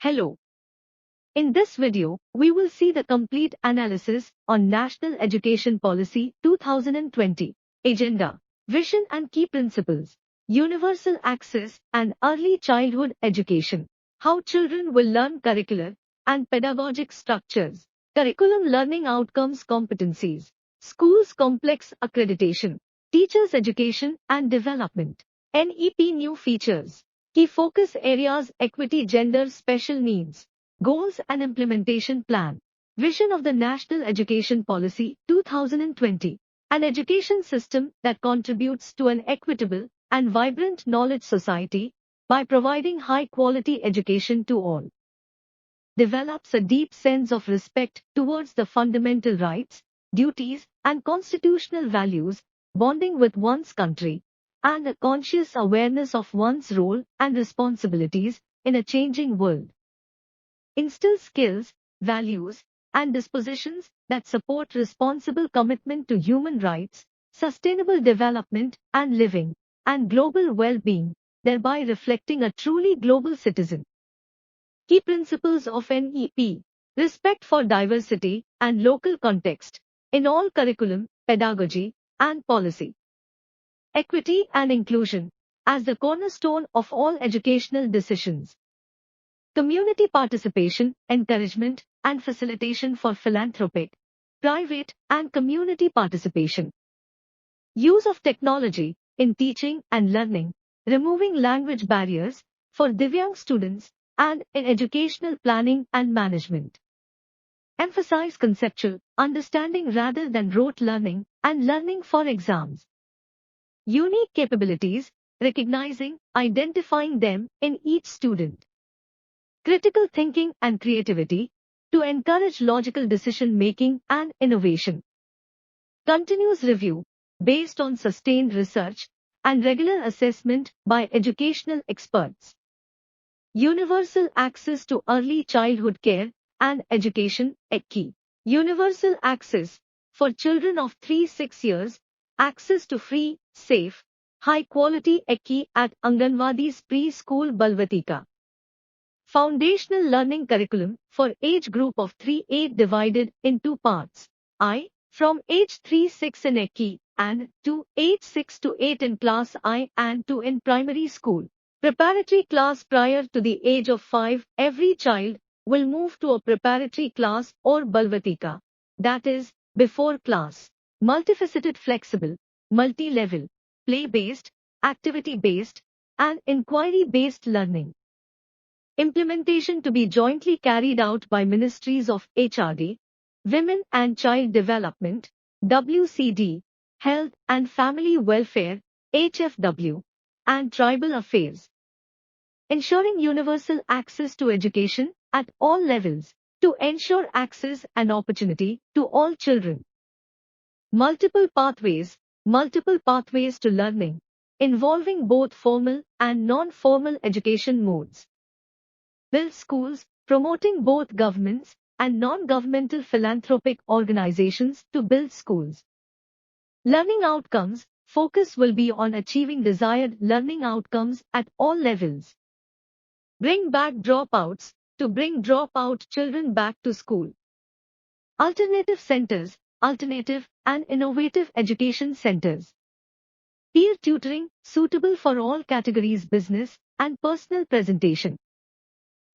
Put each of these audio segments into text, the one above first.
Hello. In this video, we will see the complete analysis on National Education Policy 2020, Agenda, Vision and Key Principles, Universal Access and Early Childhood Education, how children will learn curricular and pedagogic structures, curriculum learning outcomes competencies, schools complex accreditation, teachers education and development, NEP new features, key focus areas equity gender special needs, goals and implementation plan, vision of the National Education Policy 2020, an education system that contributes to an equitable and vibrant knowledge society by providing high-quality education to all. Develops a deep sense of respect towards the fundamental rights, duties, and constitutional values, bonding with one's country, and a conscious awareness of one's role and responsibilities in a changing world. Instills skills, values, and dispositions that support responsible commitment to human rights, sustainable development and living, and global well-being, thereby reflecting a truly global citizen. Key principles of NEP: respect for diversity and local context in all curriculum, pedagogy, and policy. Equity and inclusion as the cornerstone of all educational decisions. Community participation, encouragement, and facilitation for philanthropic, private, and community participation. Use of technology in teaching and learning, removing language barriers for Divyang students, and in educational planning and management. Emphasize conceptual understanding rather than rote learning and learning for exams. Unique capabilities, recognizing, identifying them in each student. Critical thinking and creativity to encourage logical decision making and innovation. Continuous review based on sustained research and regular assessment by educational experts. Universal access to early childhood care and education, ECCI. Universal access for children of 3-6 years, access to free, safe, high-quality ECCI at Anganwadis preschool Balvatika. Foundational learning curriculum for age group of 3-8 divided in two parts. I, from age 3-6 in ECCI, and 2, age 6 to 8 in class I and 2 in primary school. Preparatory class prior to the age of 5, every child will move to a preparatory class or Balvatika. That is, before class. Multifaceted flexible, multi-level, play-based, activity-based, and inquiry-based learning. Implementation to be jointly carried out by Ministries of HRD, Women and Child Development, WCD, Health and Family Welfare, HFW, and Tribal Affairs. Ensuring universal access to education at all levels to ensure access and opportunity to all children. Multiple pathways to learning, involving both formal and non-formal education modes. Build schools, promoting both governments and non-governmental philanthropic organizations to build schools. Learning outcomes, focus will be on achieving desired learning outcomes at all levels. Bring back dropouts, to bring dropout children back to school. Alternative centers, alternative and innovative education centers. Peer tutoring, suitable for all categories business and personal presentation.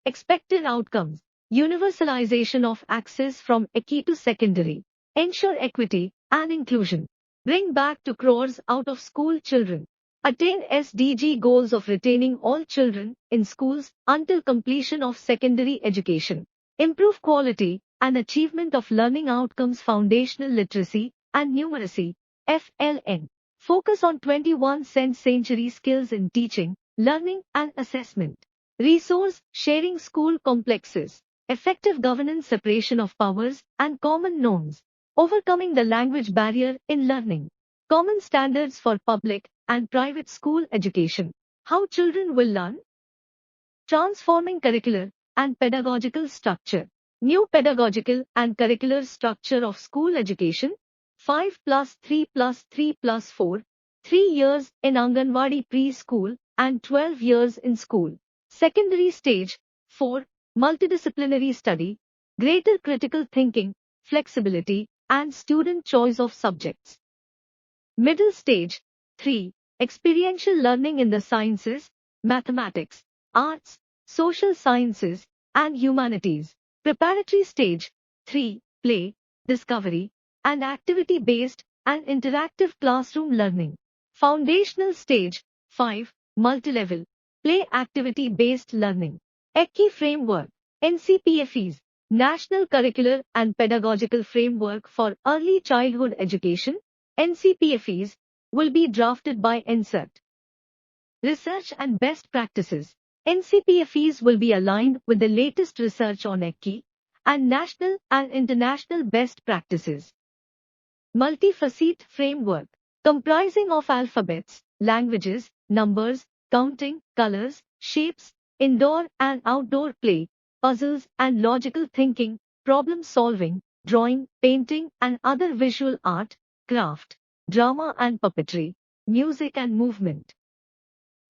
Expected outcomes, universalization of access from ECCI to secondary. Ensure equity and inclusion. Bring back 2 crores out of school children. Attain SDG goals of retaining all children in schools until completion of secondary education. Improve quality and achievement of learning outcomes foundational literacy and numeracy, FLN. Focus on 21st century skills in teaching, learning and assessment. Resource sharing school complexes. Effective governance separation of powers and common norms. Overcoming the language barrier in learning. Common standards for public and private school education. How children will learn? Transforming curricular and pedagogical structure. New pedagogical and curricular structure of school education. 5+3+3+4. 3 years in Anganwadi preschool and 12 years in school. Secondary stage. 4, multidisciplinary study, greater critical thinking, flexibility, and student choice of subjects. Middle stage 3. Experiential learning in the sciences, mathematics, arts, social sciences, and humanities. Preparatory stage 3. Play, discovery, and activity-based and interactive classroom learning. Foundational stage 5. Multilevel, play activity-based learning. ECCE framework, NCPFEs, National Curricular and Pedagogical Framework for Early Childhood Education, NCPFEs, will be drafted by NCERT. Research and best practices. NCPFEs will be aligned with the latest research on ECCE and national and international best practices. Multifacet framework, comprising of alphabets, languages, numbers, counting, colors, shapes, indoor and outdoor play, puzzles and logical thinking, problem solving, drawing, painting and other visual art, craft, drama and puppetry, music and movement.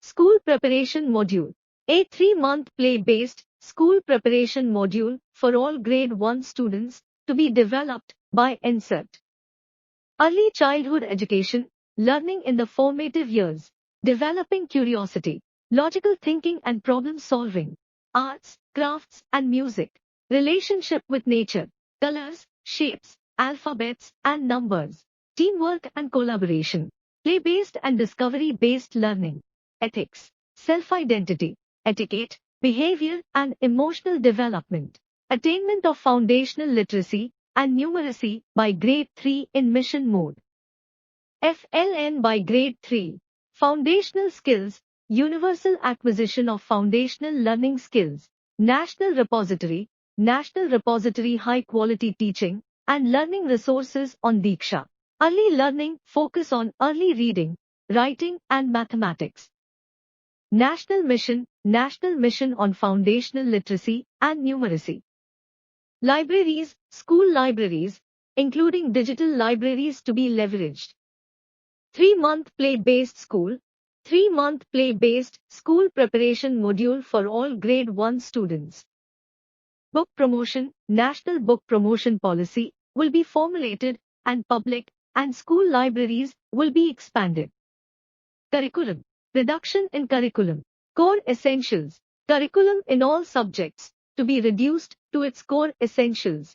School preparation module. A 3-month play-based school preparation module for all grade 1 students to be developed by NCERT. Early childhood education, learning in the formative years, developing curiosity, logical thinking and problem solving, arts, crafts and music, relationship with nature, colors, shapes, alphabets and numbers, teamwork and collaboration, play-based and discovery-based learning, ethics, self-identity, etiquette, behavior and emotional development, attainment of foundational literacy and numeracy by grade 3 in mission mode. FLN by grade 3, foundational skills, universal acquisition of foundational learning skills, national repository high quality teaching and learning resources on Diksha. Early learning, focus on early reading, writing and mathematics. National mission on foundational literacy and numeracy. Libraries, school libraries, including digital libraries to be leveraged. 3-month play-based school, 3-month play-based school preparation module for all grade 1 students. Book promotion, national book promotion policy will be formulated and public and school libraries will be expanded. Curriculum, reduction in curriculum, core essentials, curriculum in all subjects to be reduced to its core essentials.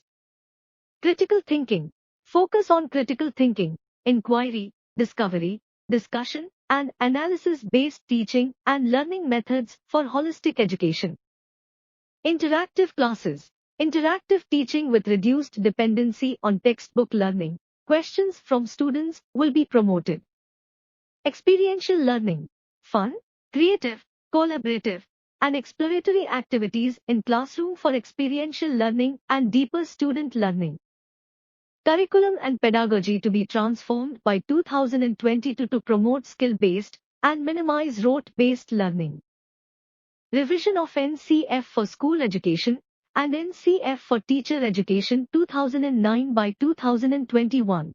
Critical thinking, focus on critical thinking, inquiry, discovery, discussion, and analysis-based teaching and learning methods for holistic education. Interactive classes, interactive teaching with reduced dependency on textbook learning, questions from students will be promoted. Experiential learning, fun, creative, collaborative, and exploratory activities in classroom for experiential learning and deeper student learning. Curriculum and pedagogy to be transformed by 2022 to promote skill-based and minimize rote-based learning. Revision of NCF for school education and NCF for teacher education 2009 by 2021.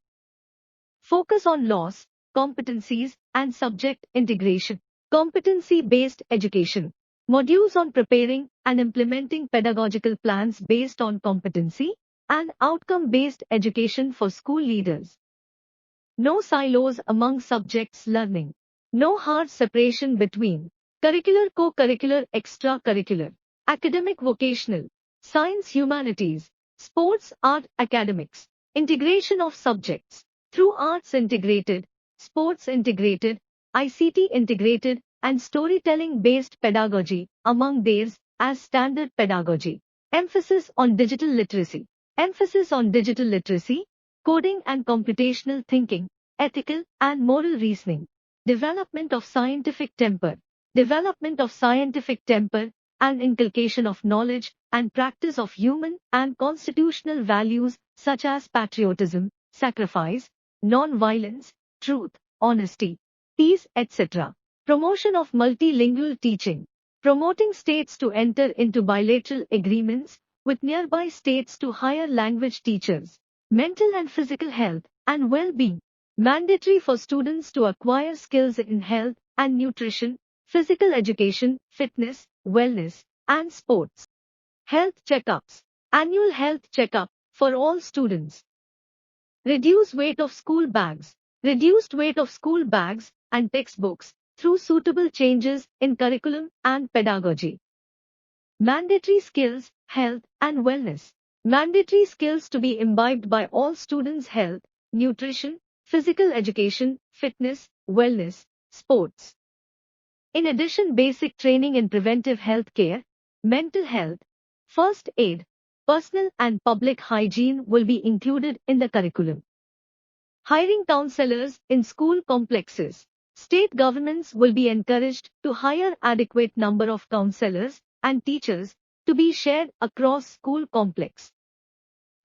Focus on loss, competencies, and subject integration. Competency-based education. Modules on preparing and implementing pedagogical plans based on competency and outcome-based education for school leaders. No silos among subjects learning. No hard separation between curricular, co-curricular, extracurricular, academic, vocational, science, humanities, sports, art, academics. Integration of subjects through arts integrated, sports integrated, ICT integrated, and storytelling-based pedagogy among theirs as standard pedagogy. Emphasis on digital literacy. Emphasis on digital literacy, coding and computational thinking, ethical and moral reasoning. Development of scientific temper. Development of scientific temper and inculcation of knowledge and practice of human and constitutional values such as patriotism, sacrifice, non-violence, truth, honesty, peace, etc. Promotion of multilingual teaching. Promoting states to enter into bilateral agreements with nearby states to hire language teachers. Mental and physical health and well-being. Mandatory for students to acquire skills in health and nutrition, physical education, fitness, wellness, and sports. Health checkups. Annual health checkup for all students. Reduce weight of school bags. Reduced weight of school bags and textbooks through suitable changes in curriculum and pedagogy. Mandatory skills, health and wellness. Mandatory skills to be imbibed by all students: health, nutrition, physical education, fitness, wellness, sports. In addition, basic training in preventive health care, mental health, first aid, personal and public hygiene will be included in the curriculum. Hiring counselors in school complexes. State governments will be encouraged to hire adequate number of counselors and teachers to be shared across school complex.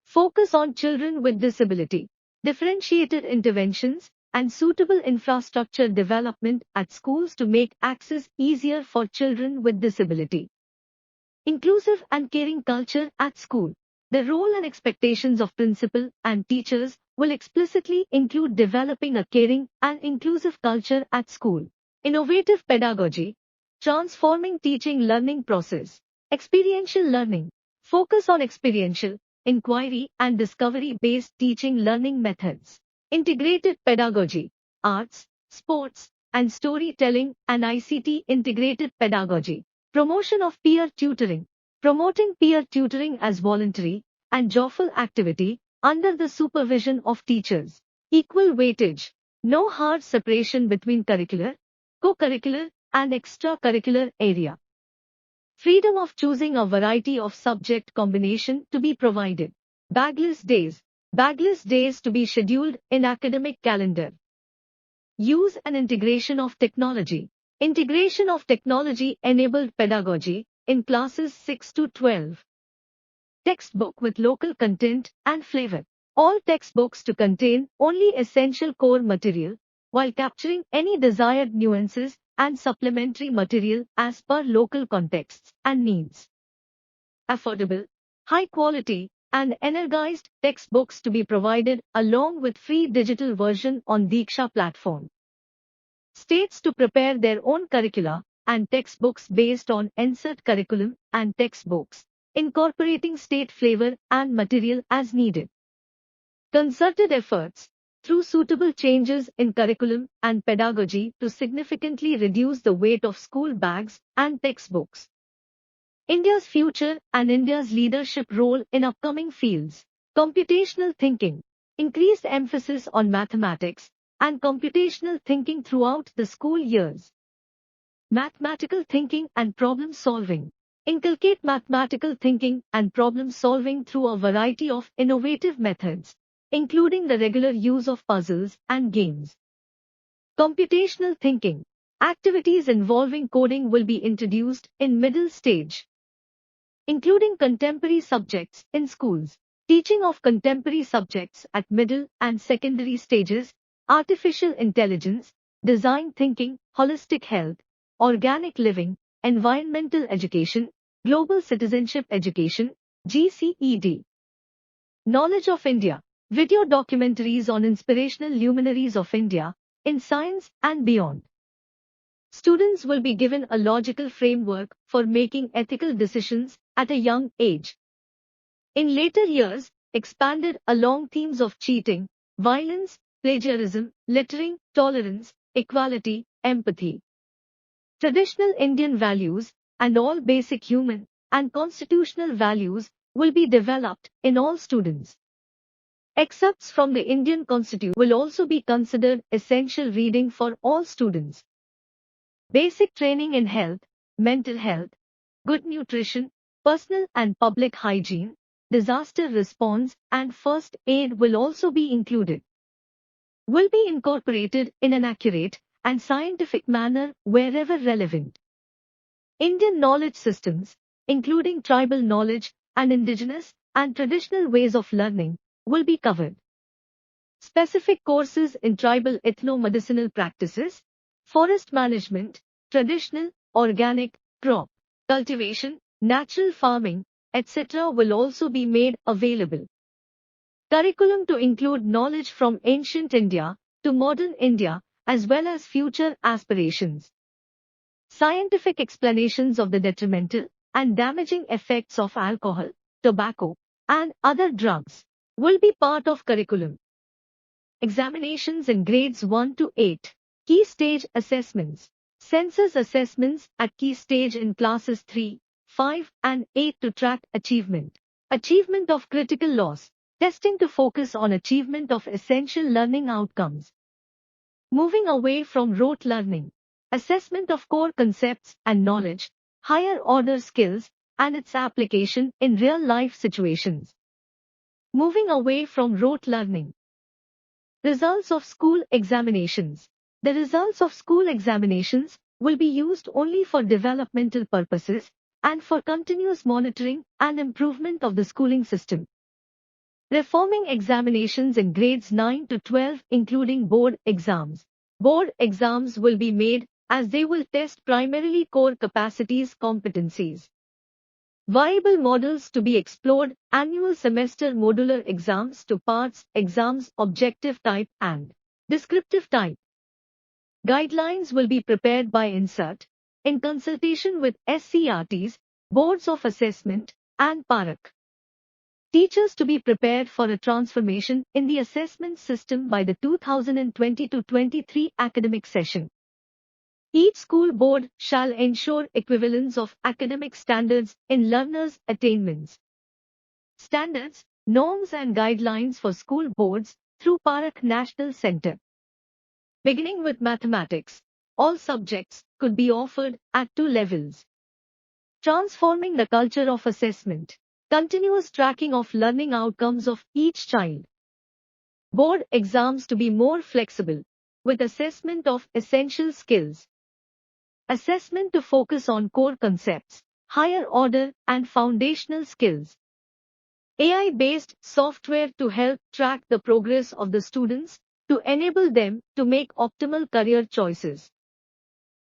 Focus on children with disability. Differentiated interventions and suitable infrastructure development at schools to make access easier for children with disability. Inclusive and caring culture at school. The role and expectations of principal and teachers will explicitly include developing a caring and inclusive culture at school. Innovative pedagogy. Transforming teaching learning process. Experiential learning. Focus on experiential, inquiry and discovery-based teaching learning methods. Integrated pedagogy. Arts, sports, and storytelling and ICT integrated pedagogy. Promotion of peer tutoring. Promoting peer tutoring as voluntary and joyful activity under the supervision of teachers. Equal weightage. No hard separation between curricular, co-curricular, and extracurricular area. Freedom of choosing a variety of subject combination to be provided. Bagless days. Bagless days to be scheduled in academic calendar. Use and integration of technology. Integration of technology enabled pedagogy in classes 6 to 12. Textbook with local content and flavor. All textbooks to contain only essential core material while capturing any desired nuances and supplementary material as per local contexts and needs. Affordable, high quality, and energized textbooks to be provided along with free digital version on Diksha platform. States to prepare their own curricula and textbooks based on NCERT curriculum and textbooks, incorporating state flavor and material as needed. Concerted efforts through suitable changes in curriculum and pedagogy to significantly reduce the weight of school bags and textbooks. India's future and India's leadership role in upcoming fields. Computational thinking. Increased emphasis on mathematics and computational thinking throughout the school years. Mathematical thinking and problem solving. Inculcate mathematical thinking and problem solving through a variety of innovative methods, including the regular use of puzzles and games. Computational thinking. Activities involving coding will be introduced in middle stage, including contemporary subjects in schools. Teaching of contemporary subjects at middle and secondary stages, artificial intelligence, design thinking, holistic health, organic living, environmental education, global citizenship education, GCED. Knowledge of India. Video documentaries on inspirational luminaries of India in science and beyond. Students will be given a logical framework for making ethical decisions at a young age. In later years, expanded along themes of cheating, violence, plagiarism, littering, tolerance, equality, empathy. Traditional Indian values and all basic human and constitutional values will be developed in all students. Excerpts from the Indian Constitution will also be considered essential reading for all students. Basic training in health, mental health, good nutrition, personal and public hygiene, disaster response and first aid will also be included. Will be incorporated in an accurate and scientific manner wherever relevant. Indian knowledge systems, including tribal knowledge and indigenous and traditional ways of learning, will be covered. Specific courses in tribal ethno-medicinal practices, forest management, traditional, organic, crop cultivation, natural farming, etc. will also be made available. Curriculum to include knowledge from ancient India to modern India as well as future aspirations. Scientific explanations of the detrimental and damaging effects of alcohol, tobacco, and other drugs will be part of curriculum. Examinations in grades 1 to 8. Key stage assessments. Census assessments at key stage in classes 3, 5, and 8 to track achievement. Achievement of critical loss. Testing to focus on achievement of essential learning outcomes. Moving away from rote learning. Assessment of core concepts and knowledge, higher order skills, and its application in real life situations. Moving away from rote learning. Results of school examinations. The results of school examinations will be used only for developmental purposes and for continuous monitoring and improvement of the schooling system. Reforming examinations in grades 9 to 12 including board exams. Board exams will be made as they will test primarily core capacities competencies. Viable models to be explored, annual semester modular exams to parts, exams objective type and descriptive type. Guidelines will be prepared by INSERT in consultation with SCRTs, boards of assessment, and PARAC. Teachers to be prepared for a transformation in the assessment system by the 2020-23 academic session. Each school board shall ensure equivalence of academic standards in learners' attainments. Standards, norms and guidelines for school boards through PARAC National Center. Beginning with mathematics, all subjects could be offered at 2 levels. Transforming the culture of assessment. Continuous tracking of learning outcomes of each child. Board exams to be more flexible, with assessment of essential skills. Assessment to focus on core concepts, higher order and foundational skills. AI-based software to help track the progress of the students, to enable them to make optimal career choices.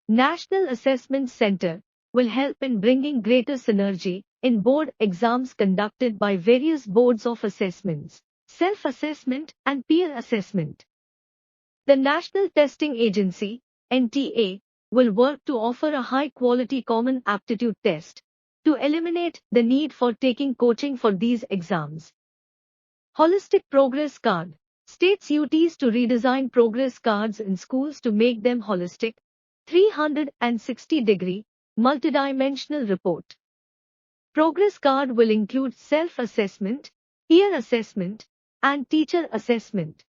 National Assessment Center will help in bringing greater synergy in board exams conducted by various boards of assessments, self-assessment and peer assessment. The National Testing Agency, NTA, will work to offer a high-quality common aptitude test to eliminate the need for taking coaching for these exams. Holistic Progress Card. States UTs to redesign progress cards in schools to make them holistic, 360-degree, multidimensional report. Progress card will include self-assessment, peer assessment, and teacher assessment.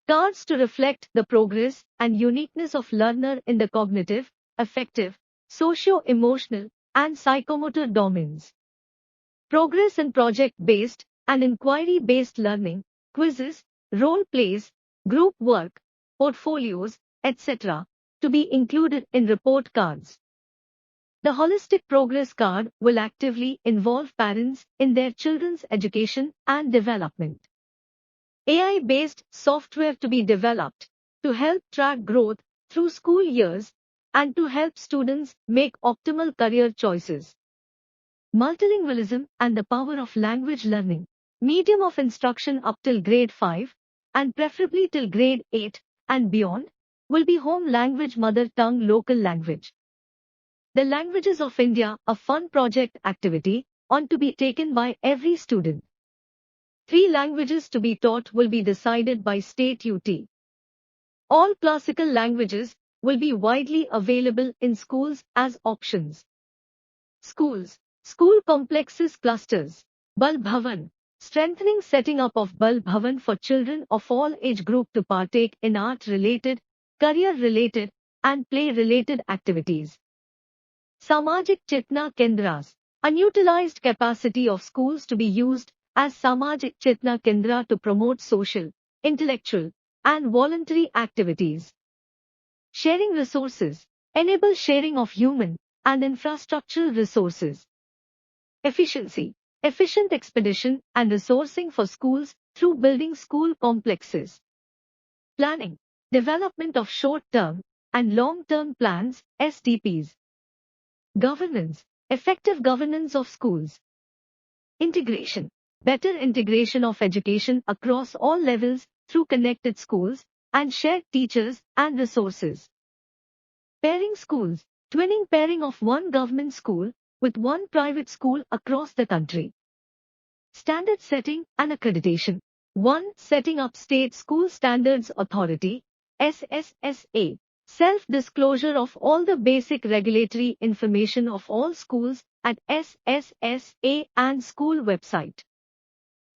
Cards to reflect the progress and uniqueness of learner in the cognitive, affective, socio-emotional, and psychomotor domains. Progress and project-based and inquiry-based learning, quizzes, role plays, group work, portfolios, etc. to be included in report cards. The Holistic Progress Card will actively involve parents in their children's education and development. AI-based software to be developed to help track growth through school years and to help students make optimal career choices. Multilingualism and the power of language learning. Medium of instruction up till grade 5 and preferably till grade 8 and beyond will be home language mother tongue local language. The Languages of India, a fun project activity, on to be taken by every student. 3 languages to be taught will be decided by state UT. All classical languages will be widely available in schools as options. Schools, school complexes clusters, Bal Bhavan, strengthening setting up of Bal Bhavan for children of all age group to partake in art-related, career-related, and play-related activities. Samajik Chetna Kendras, unutilized capacity of schools to be used as Samajik Chetna Kendra to promote social, intellectual, and voluntary activities. Sharing resources, enable sharing of human and infrastructural resources. Efficiency, efficient expedition and resourcing for schools through building school complexes. Planning, development of short-term and long-term plans, STPs. Governance, effective governance of schools. Integration, better integration of education across all levels through connected schools and shared teachers and resources. Pairing schools, twinning pairing of one government school with one private school across the country. Standard setting and accreditation. 1. Setting up State School Standards Authority, SSSA. Self-disclosure of all the basic regulatory information of all schools at SSSA and school website.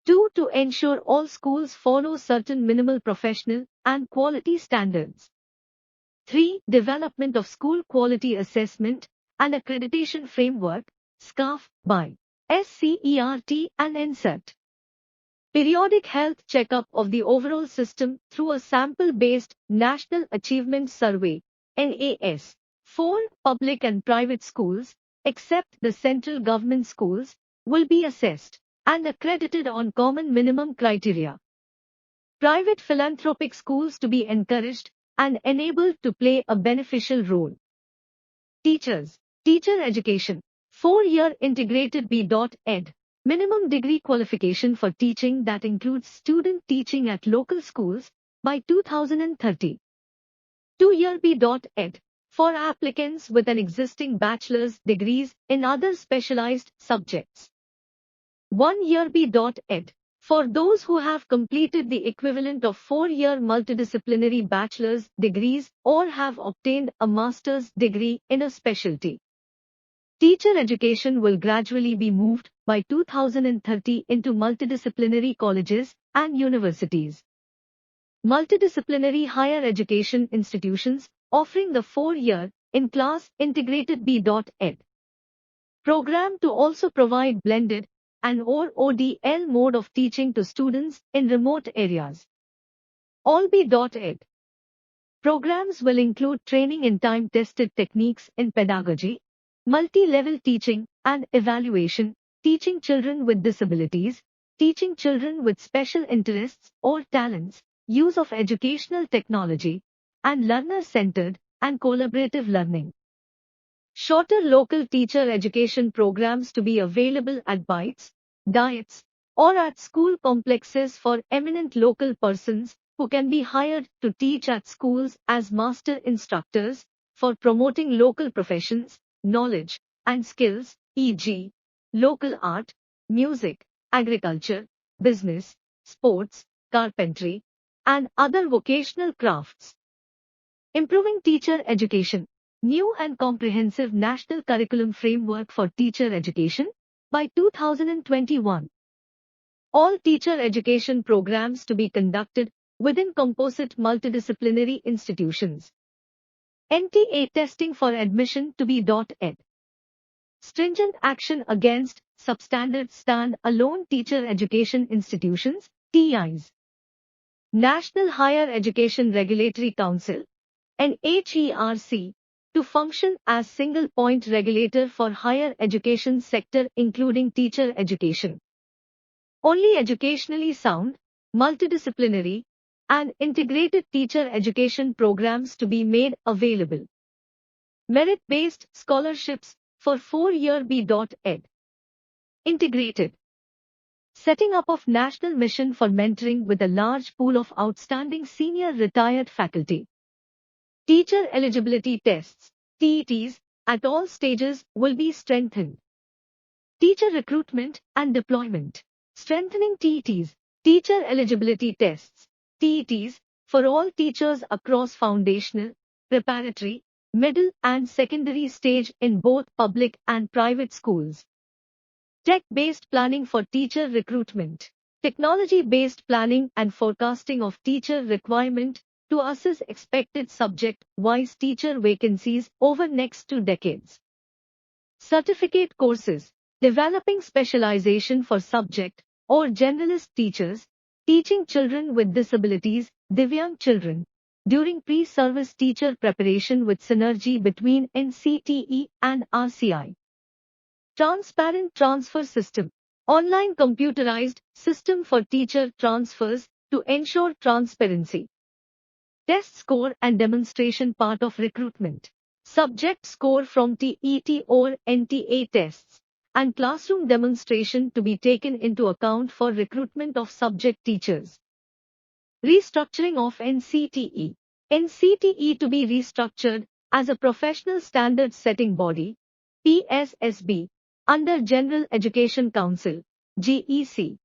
2. To ensure all schools follow certain minimal professional and quality standards. 3. Development of School Quality Assessment and Accreditation Framework, SCAF, by SCERT and NCERT. Periodic health checkup of the overall system through a sample-based National Achievement Survey, NAS. 4. Public and private schools, except the central government schools, will be assessed and accredited on common minimum criteria. Private philanthropic schools to be encouraged and enabled to play a beneficial role. Teachers. Teacher education. 4-year integrated B.Ed. Minimum degree qualification for teaching that includes student teaching at local schools by 2030. 2-year B.Ed. For applicants with an existing bachelor's degrees in other specialized subjects. 1-year B.Ed. For those who have completed the equivalent of 4-year multidisciplinary bachelor's degrees or have obtained a master's degree in a specialty. Teacher education will gradually be moved by 2030 into multidisciplinary colleges and universities. Multidisciplinary higher education institutions offering the 4-year in-class integrated B.Ed. program to also provide blended and/or ODL mode of teaching to students in remote areas. All B.Ed. programs will include training in time-tested techniques in pedagogy, multi-level teaching and evaluation, teaching children with disabilities, teaching children with special interests or talents, use of educational technology, and learner-centered and collaborative learning. Shorter local teacher education programs to be available at bites, diets, or at school complexes for eminent local persons who can be hired to teach at schools as master instructors for promoting local professions, knowledge, and skills, e.g., local art, music, agriculture, business, sports, carpentry, and other vocational crafts. Improving teacher education. New and comprehensive national curriculum framework for teacher education by 2021. All teacher education programs to be conducted within composite multidisciplinary institutions. NTA testing for admission to B.Ed. Stringent action against substandard stand-alone teacher education institutions, TIs. National Higher Education Regulatory Council, NHERC, to function as single point regulator for higher education sector including teacher education. Only educationally sound, multidisciplinary, and integrated teacher education programs to be made available. Merit-based scholarships for 4-year B.Ed. Integrated. Setting up of national mission for mentoring with a large pool of outstanding senior retired faculty. Teacher eligibility tests, TETs, at all stages will be strengthened. Teacher recruitment and deployment. Strengthening TETs, teacher eligibility tests, TETs, for all teachers across foundational, preparatory, middle and secondary stage in both public and private schools. Tech-based planning for teacher recruitment. Technology-based planning and forecasting of teacher requirement to assess expected subject-wise teacher vacancies over next 2 decades. Certificate courses. Developing specialization for subject or generalist teachers, teaching children with disabilities, Divyang children, during pre-service teacher preparation with synergy between NCTE and RCI. Transparent transfer system. Online computerized system for teacher transfers to ensure transparency. Test score and demonstration part of recruitment. Subject score from TET or NTA tests and classroom demonstration to be taken into account for recruitment of subject teachers. Restructuring of NCTE. NCTE to be restructured as a professional standard setting body, PSSB, under General Education Council, GEC.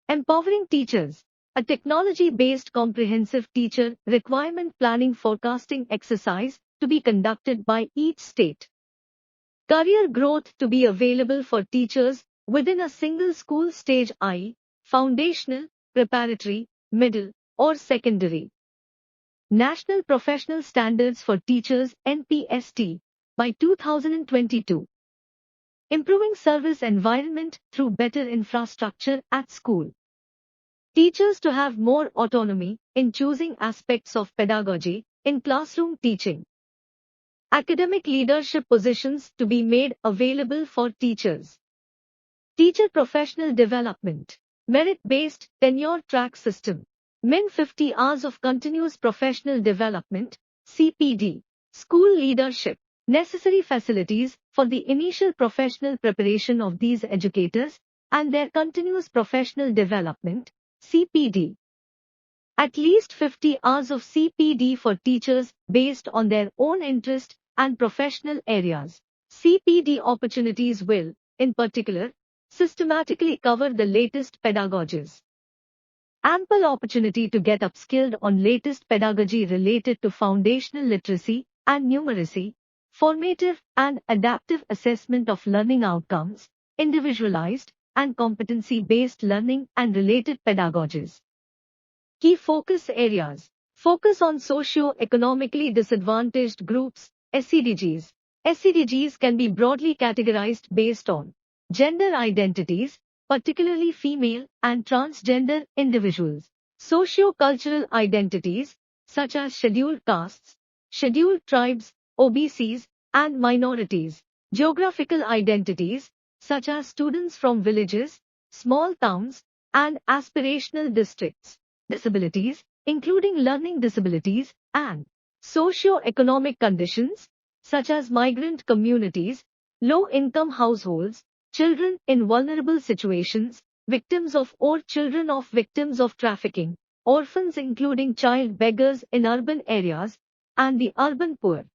Empowering teachers, a technology-based comprehensive teacher requirement planning forecasting exercise to be conducted by each state. Career growth to be available for teachers within a single school stage, i.e., foundational, preparatory, middle, or secondary. National Professional Standards for Teachers NPST by 2022. Improving service environment through better infrastructure at school. Teachers to have more autonomy in choosing aspects of pedagogy in classroom teaching. Academic leadership positions to be made available for teachers. Teacher professional development. Merit-based tenure track system. Min 50 hours of continuous professional development, CPD. School leadership. Necessary facilities for the initial professional preparation of these educators and their continuous professional development, CPD. At least 50 hours of CPD for teachers based on their own interest and professional areas. CPD opportunities will, in particular, systematically cover the latest pedagogies. Ample opportunity to get upskilled on latest pedagogy related to foundational literacy and numeracy, formative and adaptive assessment of learning outcomes, individualized and competency-based learning and related pedagogies. Key focus areas. Focus on socio-economically disadvantaged groups, SEDGs. SEDGs can be broadly categorized based on gender identities, particularly female and transgender individuals. Socio-cultural identities, such as scheduled castes, scheduled tribes, OBCs, and minorities. Geographical identities, such as students from villages, small towns, and aspirational districts. Disabilities, including learning disabilities, and socio-economic conditions, such as migrant communities, low-income households, children in vulnerable situations, victims of or children of victims of trafficking, orphans including child beggars in urban areas, and the urban poor.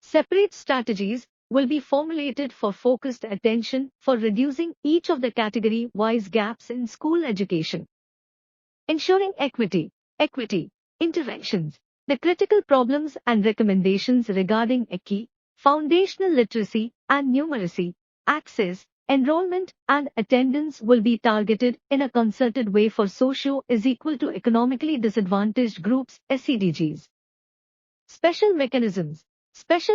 Separate strategies will be formulated for focused attention for reducing each of the category-wise gaps in school education. Ensuring equity interventions. The critical problems and recommendations regarding EQI, foundational literacy and numeracy, access, enrollment and attendance will be targeted in a concerted way for socio-economically disadvantaged groups, SEDGs. Special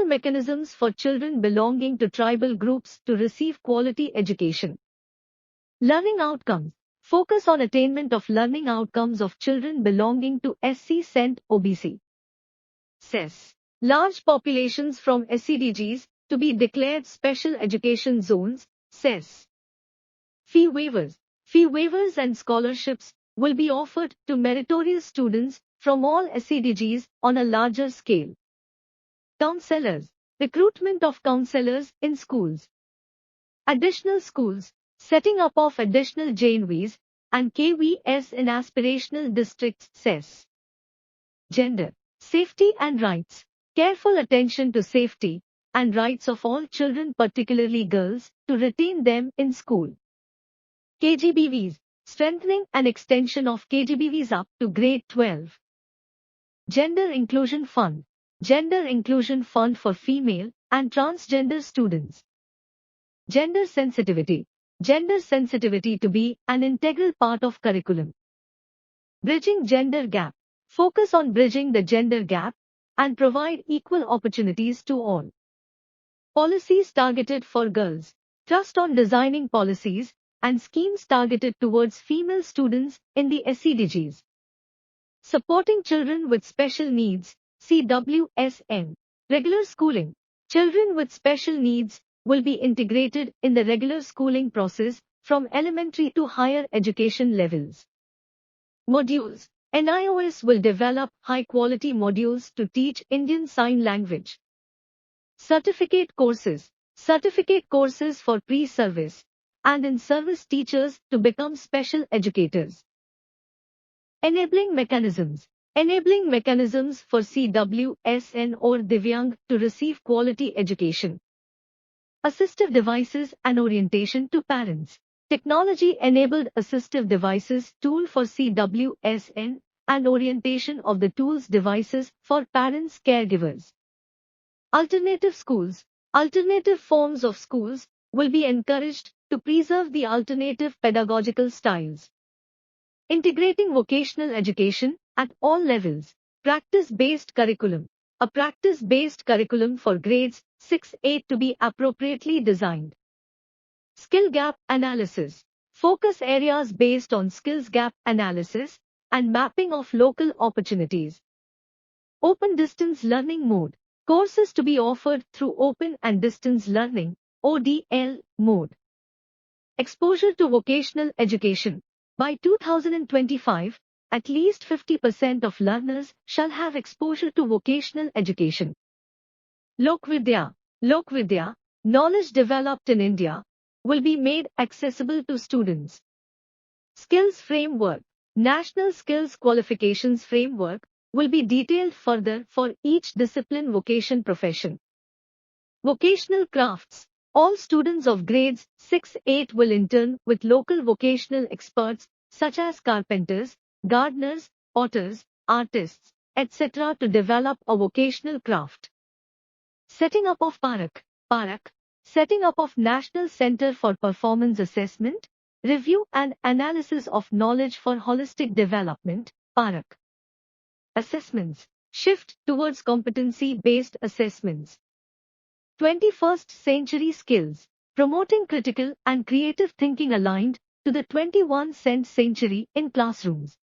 mechanisms for children belonging to tribal groups to receive quality education. Learning outcomes. Focus on attainment of learning outcomes of children belonging to SC-CENT OBC. CES. Large populations from SEDGs to be declared special education zones, CES. Fee waivers and scholarships will be offered to meritorious students from all SEDGs on a larger scale. Counselors. Recruitment of counselors in schools. Additional schools. Setting up of additional JNVs and KVS in aspirational districts, CES. Gender. Safety and rights. Careful attention to safety and rights of all children, particularly girls, to retain them in school. KGBVs. Strengthening and extension of KGBVs up to grade 12. Gender Inclusion Fund. Gender Inclusion Fund for female and transgender students. Gender sensitivity. Gender sensitivity to be an integral part of curriculum. Bridging gender gap. Focus on bridging the gender gap and provide equal opportunities to all. Policies targeted for girls. Trust on designing policies and schemes targeted towards female students in the SEDGs. Supporting children with special needs, CWSN. Regular schooling. Children with special needs will be integrated in the regular schooling process from elementary to higher education levels. Modules. NIOS will develop high-quality modules to teach Indian Sign Language. Certificate courses for pre-service and in-service teachers to become special educators. Enabling mechanisms for CWSN or Divyang to receive quality education. Assistive devices and orientation to parents. Technology-enabled assistive devices tool for CWSN and orientation of the tools devices for parents caregivers. Alternative schools. Alternative forms of schools will be encouraged to preserve the alternative pedagogical styles. Integrating vocational education at all levels. Practice-based curriculum. A practice-based curriculum for grades 6-8 to be appropriately designed. Skill gap analysis. Focus areas based on skills gap analysis and mapping of local opportunities. Open distance learning mode. Courses to be offered through open and distance learning ODL mode. Exposure to vocational education. By 2025, at least 50% of learners shall have exposure to vocational education. Lokvidya. Lokvidya, knowledge developed in India, will be made accessible to students. Skills framework. National Skills Qualifications Framework will be detailed further for each discipline vocation profession. Vocational crafts. All students of grades 6-8 will intern with local vocational experts such as carpenters, gardeners, potters, artists, etc. to develop a vocational craft. Setting up of PARAK. PARAK. Setting up of National Center for Performance Assessment, Review and Analysis of Knowledge for Holistic Development, PARAK. Assessments. Shift towards competency-based assessments. 21st century skills. Promoting critical and creative thinking aligned to the 21st century in classrooms.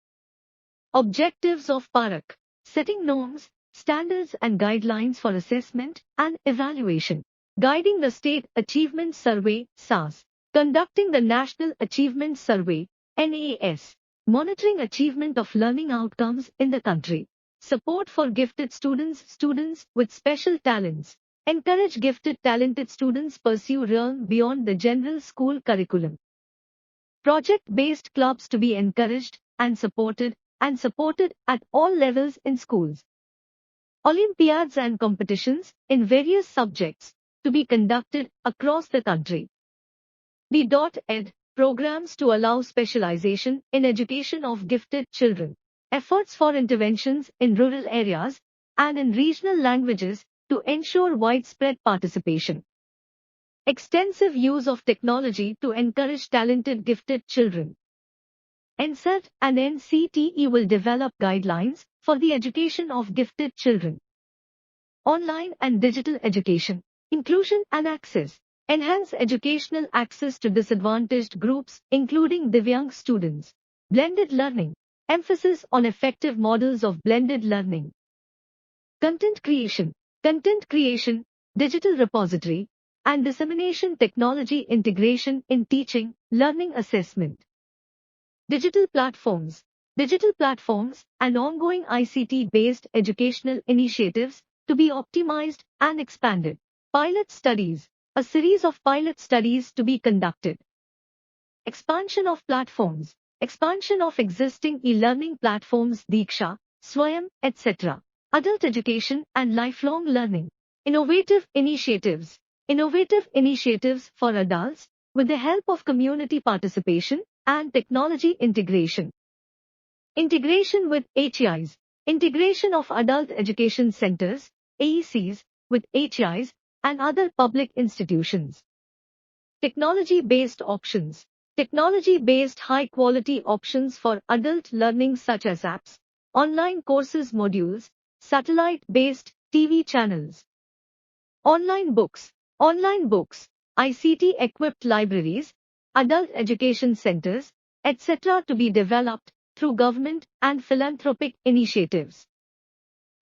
Objectives of PARAK. Setting norms, standards and guidelines for assessment and evaluation. Guiding the State Achievement Survey (SAS). Conducting the National Achievement Survey (NAS). Monitoring achievement of learning outcomes in the country. Support for gifted students with special talents. Encourage gifted talented students pursue realm beyond the general school curriculum. Project-based clubs to be encouraged and supported at all levels in schools. Olympiads and competitions in various subjects to be conducted across the country. B.Ed programs to allow specialization in education of gifted children. Efforts for interventions in rural areas and in regional languages to ensure widespread participation. Extensive use of technology to encourage talented gifted children. NCERT and NCTE will develop guidelines for the education of gifted children. Online and digital education. Inclusion and access. Enhance educational access to disadvantaged groups, including Divyang students. Blended learning. Emphasis on effective models of blended learning. Content creation. Content creation, digital repository, and dissemination technology integration in teaching, learning assessment. Digital platforms. Digital platforms and ongoing ICT-based educational initiatives to be optimized and expanded. Pilot studies. A series of pilot studies to be conducted. Expansion of platforms. Expansion of existing e-learning platforms Diksha, Swayam, etc. Adult education and lifelong learning. Innovative initiatives. Innovative initiatives for adults with the help of community participation and technology integration. Integration with HEIs. Integration of adult education centers, AECs, with HEIs and other public institutions. Technology-based options. Technology-based high-quality options for adult learning such as apps, online courses modules, satellite-based TV channels. Online books, ICT-equipped libraries, adult education centers, etc. to be developed through government and philanthropic initiatives.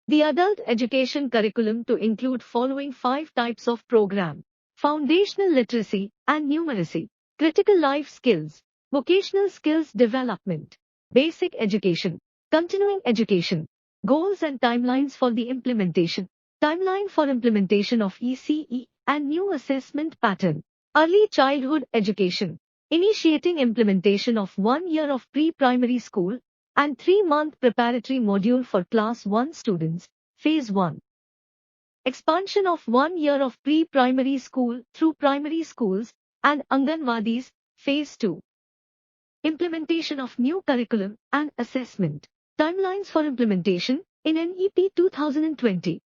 The adult education curriculum to include following 5 types of program: foundational literacy and numeracy, critical life skills, vocational skills development, basic education, continuing education, goals and timelines for the implementation, timeline for implementation of ECE and new assessment pattern, early childhood education, initiating implementation of 1 year of pre-primary school and 3-month preparatory module for class 1 students, phase 1. expansion of 1 year of pre-primary school through primary schools and Anganwadis, Phase 2. Implementation of new curriculum and assessment. Timelines for implementation in NEP 2020.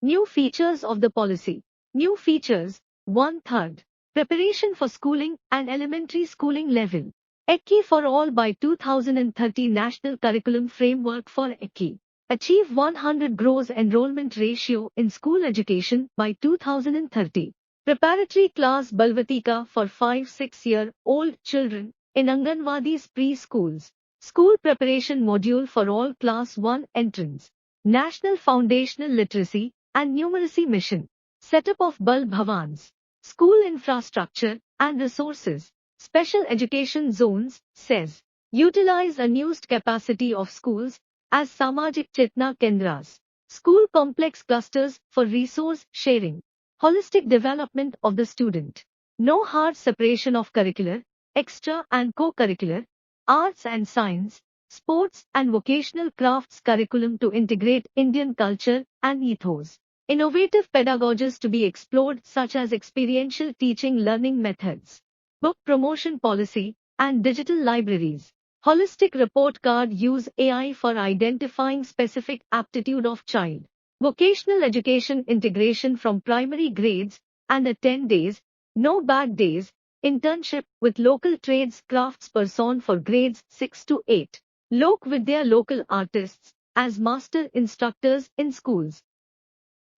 New features of the policy. New features. 1/3. Preparation for schooling and elementary schooling level. ECI for all by 2030 National Curriculum Framework for ECI. Achieve 100 gross enrollment ratio in school education by 2030. Preparatory class Balvatika for 5-6-year-old children in Anganwadis preschools. School preparation module for all class 1 entrants. National Foundational Literacy and Numeracy Mission. Setup of Bal Bhavans. School infrastructure and resources. Special education zones, says. Utilize unused capacity of schools as Samajik Chetna Kendras. School complex clusters for resource sharing. Holistic development of the student. No hard separation of curricular, extra and co-curricular, arts and science, sports and vocational crafts curriculum to integrate Indian culture and ethos. Innovative pedagogies to be explored such as experiential teaching learning methods. Book promotion policy and digital libraries. Holistic report card use AI for identifying specific aptitude of child. Vocational education integration from primary grades and a 10 days, no bad days, internship with local trades crafts person for grades 6 to 8. Lok Vidya local artists as master instructors in schools.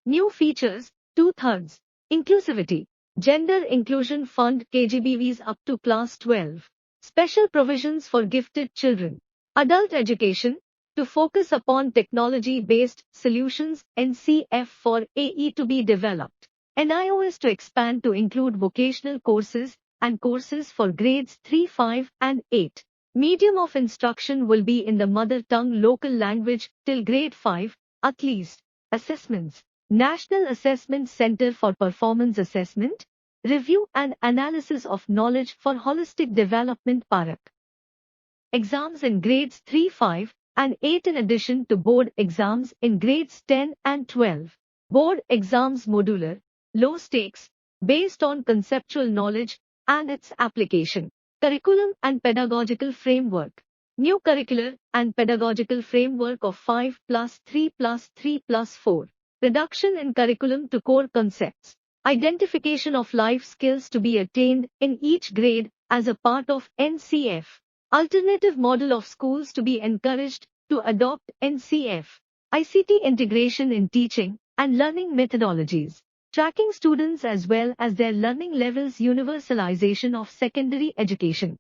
New features, 2/3. Inclusivity. Gender Inclusion Fund KGBVs up to class 12. Special provisions for gifted children. Adult education, to focus upon technology-based solutions NCF for AE to be developed. NIOS to expand to include vocational courses and courses for grades 3, 5 and 8. Medium of instruction will be in the mother tongue local language till grade 5, at least. Assessments. National Assessment Center for Performance Assessment, Review and Analysis of Knowledge for Holistic Development Parak. Exams in grades 3, 5 and 8 in addition to board exams in grades 10 and 12. Board exams modular, low stakes, based on conceptual knowledge and its application. Curriculum and pedagogical framework. New curricular and pedagogical framework of 5+3+3+4. Reduction in curriculum to core concepts. Identification of life skills to be attained in each grade as a part of NCF. Alternative model of schools to be encouraged to adopt NCF. ICT integration in teaching and learning methodologies. Tracking students as well as their learning levels. Universalization of secondary education.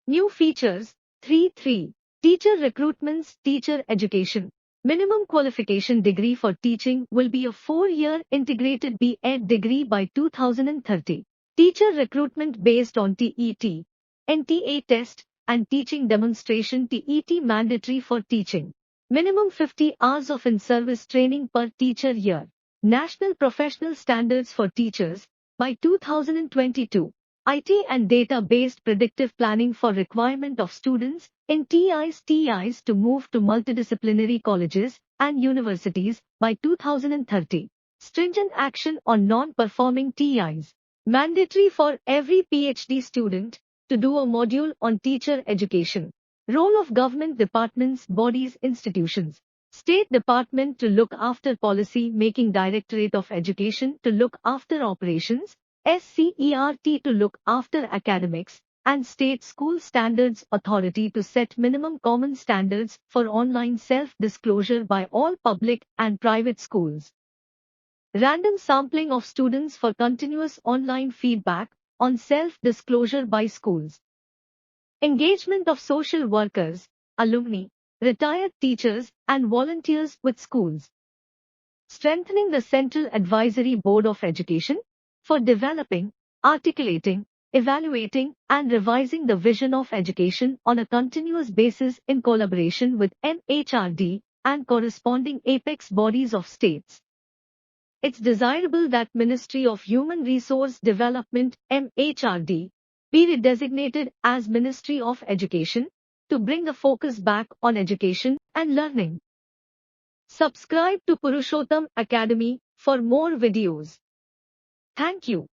New features, 3.3. Teacher recruitments, teacher education. Minimum qualification degree for teaching will be a 4-year integrated B.Ed degree by 2030. Teacher recruitment based on TET, NTA test, and teaching demonstration TET mandatory for teaching. Minimum 50 hours of in-service training per teacher year. National Professional Standards for Teachers by 2022. IT and data-based predictive planning for requirement of students in TIs to move to multidisciplinary colleges and universities by 2030. Stringent action on non-performing TIs. Mandatory for every PhD student to do a module on teacher education. Role of government departments, bodies, institutions. State Department to look after policy making, Directorate of Education to look after operations, SCERT to look after academics, and State School Standards Authority to set minimum common standards for online self-disclosure by all public and private schools. Random sampling of students for continuous online feedback on self-disclosure by schools. Engagement of social workers, alumni, retired teachers, and volunteers with schools. Strengthening the Central Advisory Board of Education for developing, articulating, evaluating, and revising the vision of education on a continuous basis in collaboration with MHRD and corresponding apex bodies of states. It's desirable that Ministry of Human Resource Development, MHRD, be redesignated as Ministry of Education to bring the focus back on education and learning. Subscribe to Purushottam Academy for more videos. Thank you.